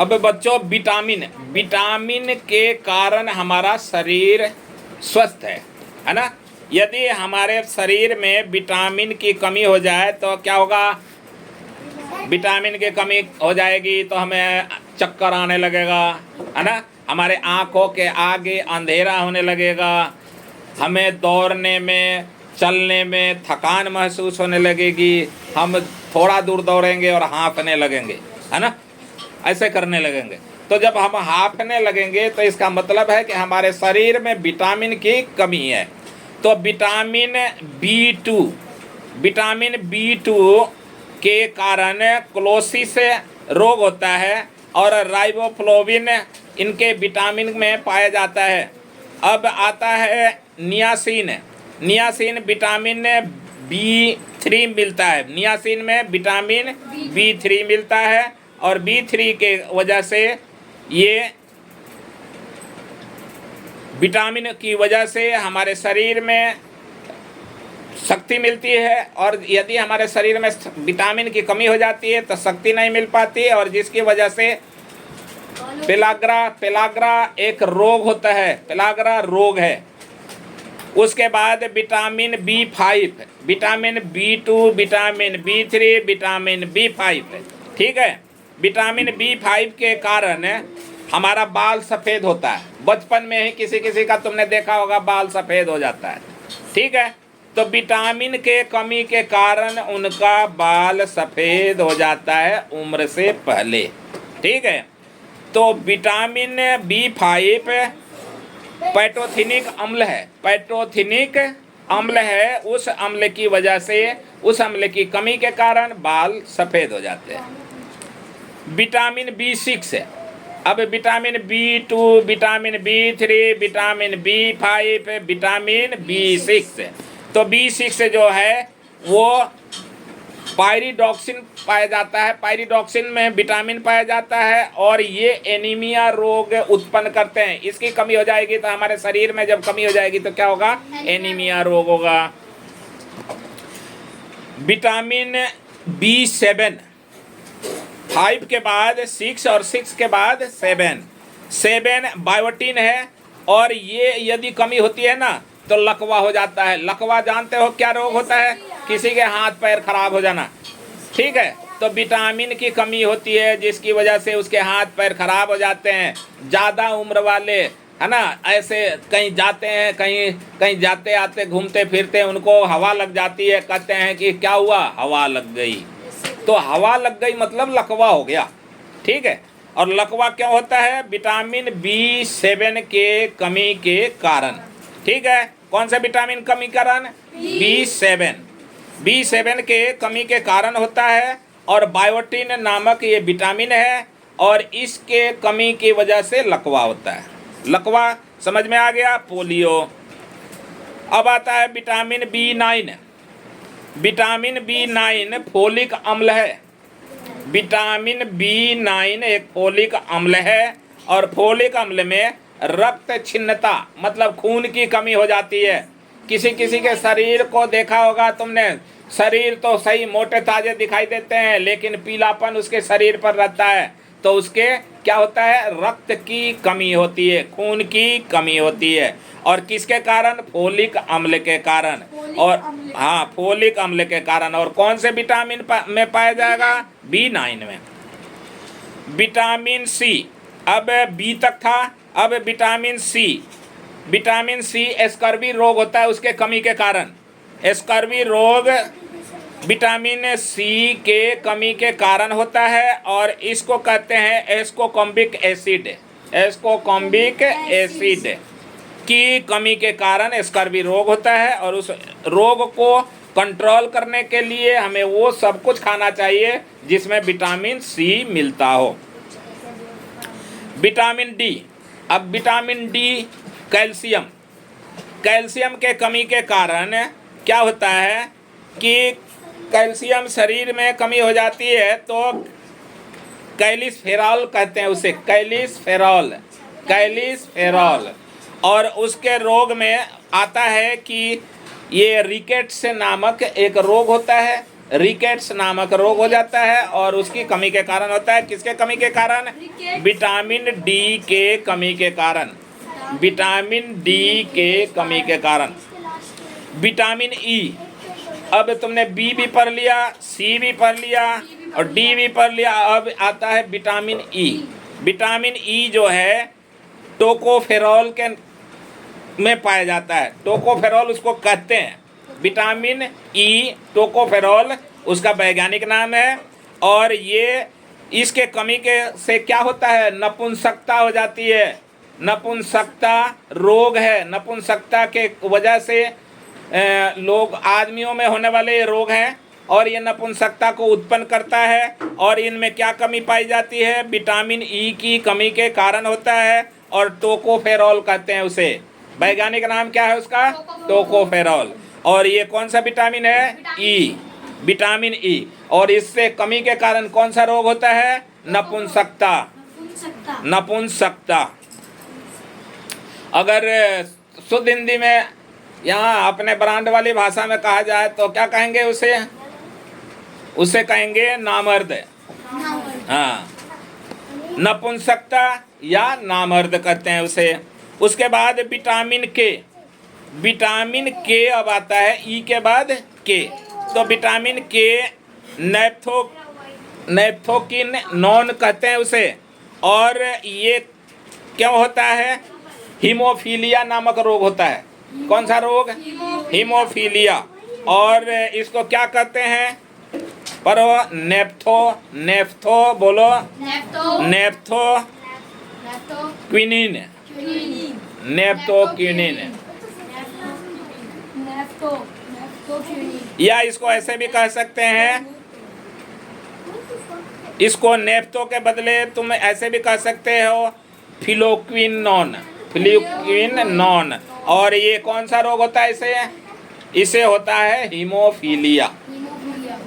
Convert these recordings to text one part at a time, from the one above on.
अब बच्चों vitamin, vitamin के कारण हमारा शरीर स्वस्थ है ना। यदि हमारे शरीर में विटामिन की कमी हो जाए तो क्या होगा? विटामिन की कमी हो जाएगी तो हमें चक्कर आने लगेगा, है ना। हमारे आँखों के आगे अंधेरा होने लगेगा, हमें दौड़ने में चलने में थकान महसूस होने लगेगी, हम थोड़ा दूर दौड़ेंगे और हाँफने लगेंगे, है ना, ऐसे करने लगेंगे। तो जब हम हाँफने लगेंगे तो इसका मतलब है कि हमारे शरीर में विटामिन की कमी है। तो विटामिन B2, विटामिन B2 के कारण क्लोसिस रोग होता है और राइबोफ्लोविन इनके विटामिन में पाया जाता है। अब आता है नियासिन, नियासिन विटामिन B3 मिलता है, नियासिन में विटामिन B3 मिलता है और B3 के वजह से ये विटामिन की वजह से हमारे शरीर में शक्ति मिलती है, और यदि हमारे शरीर में विटामिन की कमी हो जाती है तो शक्ति नहीं मिल पाती, और जिसकी वजह से पेलाग्रा, पेलाग्रा एक रोग होता है, पेलाग्रा रोग है। उसके बाद vitamin B5, vitamin B2, vitamin B3, vitamin B5, ठीक है। विटामिन B5 के कारण हमारा बाल सफ़ेद होता है। बचपन में ही किसी किसी का तुमने देखा होगा बाल सफ़ेद हो जाता है, ठीक है। तो विटामिन के कमी के कारण उनका बाल सफ़ेद हो जाता है उम्र से पहले, ठीक है। तो विटामिन B5 पैटोथिनिक अम्ल है, पैटोथिनिक अम्ल है। उस अम्ल की वजह से, उस अम्ल की कमी के कारण बाल सफ़ेद हो जाते हैं। विटामिन B6 है। अब vitamin B2, vitamin B3, vitamin B5, vitamin B6। तो B6 जो है वो पायरिडॉक्सिन पाया जाता है, पायरिडॉक्सिन में विटामिन पाया जाता है, और ये एनीमिया रोग उत्पन्न करते हैं। इसकी कमी हो जाएगी तो हमारे शरीर में जब कमी हो जाएगी तो क्या होगा? एनीमिया रोग होगा। विटामिन B7, 5 के बाद 6 और 6 के बाद 7, 7 बायोटिन है, और ये यदि कमी होती है ना तो लकवा हो जाता है। लकवा जानते हो क्या रोग होता है? किसी के हाथ पैर खराब हो जाना, ठीक है। तो विटामिन की कमी होती है जिसकी वजह से उसके हाथ पैर खराब हो जाते हैं। ज़्यादा उम्र वाले, है ना, ऐसे कहीं जाते हैं, कहीं कहीं जाते आते घूमते फिरते उनको हवा लग जाती है, कहते हैं कि क्या हुआ? हवा लग गई। तो हवा लग गई मतलब लकवा हो गया, ठीक है। और लकवा क्यों होता है? विटामिन B7 के कमी के कारण, ठीक है। कौन सा विटामिन कमी कारण? B7, B7 के कमी के कारण होता है। और बायोटिन नामक ये विटामिन है, और इसके कमी की वजह से लकवा होता है। लकवा समझ में आ गया? पोलियो। अब आता है vitamin B9, vitamin B9 folic अम्ल है। विटामिन B9 एक फोलिक अम्ल है, और फोलिक अम्ल में रक्त छिन्नता मतलब खून की कमी हो जाती है। किसी किसी के शरीर को देखा होगा तुमने, शरीर तो सही मोटे ताजे दिखाई देते हैं लेकिन पीलापन उसके शरीर पर रहता है। तो उसके क्या होता है? रक्त की कमी होती है, खून की कमी होती है। और किसके कारण? फोलिक अम्ल के कारण। और हाँ, फोलिक अम्ल के कारण। और कौन से विटामिन में पाया जाएगा? B9 में। विटामिन C, अब B तक था, अब vitamin C, vitamin C scurvy रोग होता है उसके कमी के कारण। स्कर्वी रोग विटामिन C के कमी के कारण होता है, और इसको कहते हैं एस्कोकॉम्बिक एसिड, एस्कोकॉम्बिक एसिड की कमी के कारण स्कर्वी रोग होता है। और उस रोग को कंट्रोल करने के लिए हमें वो सब कुछ खाना चाहिए जिसमें विटामिन C मिलता हो। विटामिन D, अब विटामिन D कैल्शियम, कैल्शियम के कमी के कारण क्या होता है कि कैल्शियम शरीर में कमी हो जाती है तो कैलिसफेरॉल कहते हैं उसे, कैलिसफेरॉल, कैलिसफेरॉल। और उसके रोग में आता है कि ये रिकेट्स नामक एक रोग होता है, रिकेट्स नामक रोग हो जाता है और उसकी कमी के कारण होता है। किसके कमी के कारण? विटामिन डी के कमी के कारण। विटामिन डी के कमी के कारण। विटामिन ई, अब तुमने बी भी पढ़ लिया, सी भी पढ़ लिया और डी भी पढ़ लिया। अब आता है विटामिन ई। विटामिन ई जो है टोकोफेरॉल के में पाया जाता है। टोकोफेरॉल उसको कहते हैं। विटामिन ई टोकोफेरॉल उसका वैज्ञानिक नाम है। और ये इसके कमी के से क्या होता है? नपुंसकता हो जाती है। नपुंसकता रोग है। नपुंसकता के वजह से लोग, आदमियों में होने वाले ये रोग हैं और ये नपुंसकता को उत्पन्न करता है। और इनमें क्या कमी पाई जाती है? विटामिन ई की कमी के कारण होता है और टोकोफेरॉल कहते हैं उसे। वैज्ञानिक नाम क्या है उसका? टोकोफेरॉल। और ये कौन सा विटामिन है? ई, विटामिन ई। और इससे कमी के कारण कौन सा रोग होता है? नपुंसकता। नपुंसकता। अगर शुद्ध हिंदी में यहाँ अपने ब्रांड वाली भाषा में कहा जाए तो क्या कहेंगे उसे? उसे कहेंगे नामर्द। हाँ, नपुंसकता या नामर्द करते हैं उसे। उसके बाद विटामिन के। विटामिन के अब आता है ई के बाद के। तो विटामिन के नैप्थोकिन नॉन कहते हैं उसे। और ये क्यों होता है? हीमोफीलिया नामक रोग होता है। कौन सा रोग? हीमोफीलिया। और इसको क्या कहते हैं? पर नेफ्थो बोलो। नेफ्थो क्विनिन। नेफ्थोक्विनिन। या इसको ऐसे भी कह सकते हैं, इसको नेफ्थो के बदले तुम ऐसे भी कह सकते हो फिलोक्विनोन। फिलोक्विनोन। और ये कौन सा रोग होता है इसे? इसे होता है हीमोफीलिया।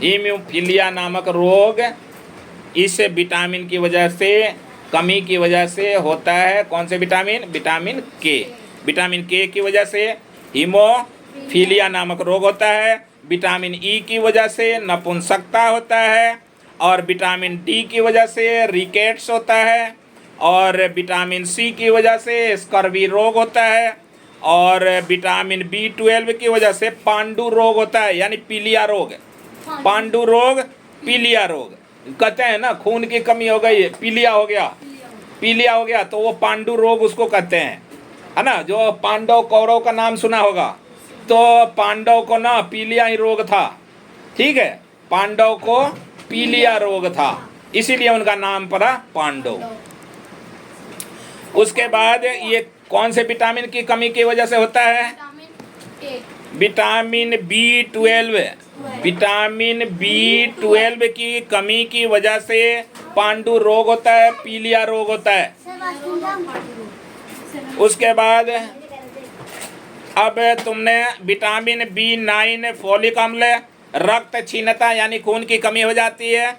हीमोफीलिया नामक रोग इस विटामिन की वजह से, कमी की वजह से होता है। कौन से विटामिन? विटामिन के। विटामिन के की वजह से हीमोफीलिया नामक रोग होता है। विटामिन ई की वजह से नपुंसकता होता है। और विटामिन डी की वजह से रिकेट्स होता है। और विटामिन सी की वजह से स्कर्वी रोग होता है। और विटामिन B12 की वजह से पांडु रोग होता है, यानी पीलिया रोग। पांडु रोग, पीलिया रोग कहते हैं ना, खून की कमी हो गई, पीलिया हो गया, पीलिया हो गया तो वो पांडु रोग उसको कहते हैं, है ना। जो पांडव कौरव का नाम सुना होगा, तो पांडव को ना पीलिया ही रोग था, ठीक है। पांडव को पीलिया रोग था, इसीलिए उनका नाम पड़ा पांडव। उसके बाद ये कौन से विटामिन की कमी की वजह से होता है? Vitamin B12। विटामिन B12 की कमी की वजह से पांडु रोग होता है, पीलिया रोग होता है। उसके बाद अब तुमने विटामिन B9, फोलिक अम्ल, रक्त क्षीणता यानी खून की कमी हो जाती है।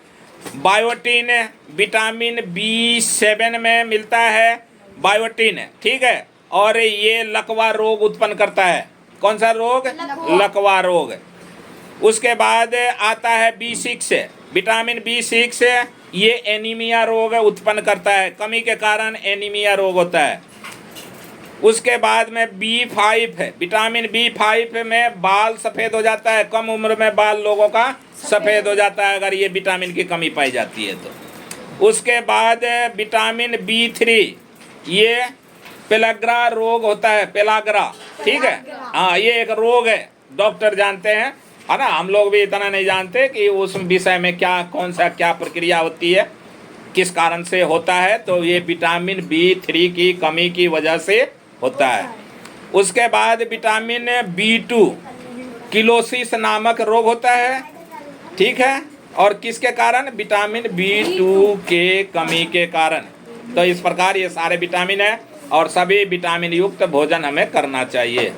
बायोटीन विटामिन B7 में मिलता है, बायोटीन, ठीक है। और ये लकवा रोग उत्पन्न करता है। कौन सा रोग? लकवा रोग। उसके बाद आता है B6, विटामिन B6, ये एनीमिया रोग उत्पन्न करता है, कमी के कारण एनीमिया रोग होता है। उसके बाद में B5 है, विटामिन B5 में बाल सफ़ेद हो जाता है, कम उम्र में बाल लोगों का सफ़ेद हो जाता है अगर ये विटामिन की कमी पाई जाती है तो। उसके बाद विटामिन B3, ये पेलाग्रा रोग होता है, पेलाग्रा, ठीक है। हाँ, ये एक रोग है, डॉक्टर जानते हैं, है ना। हम लोग भी इतना नहीं जानते कि उस विषय में क्या, कौन सा क्या प्रक्रिया होती है, किस कारण से होता है। तो ये विटामिन B3 की कमी की वजह से होता है। उसके बाद विटामिन B2, किलोसिस नामक रोग होता है, ठीक है। और किसके कारण? विटामिन B2 के कमी के कारण। तो इस प्रकार ये सारे विटामिन है और सभी विटामिन युक्त भोजन हमें करना चाहिए।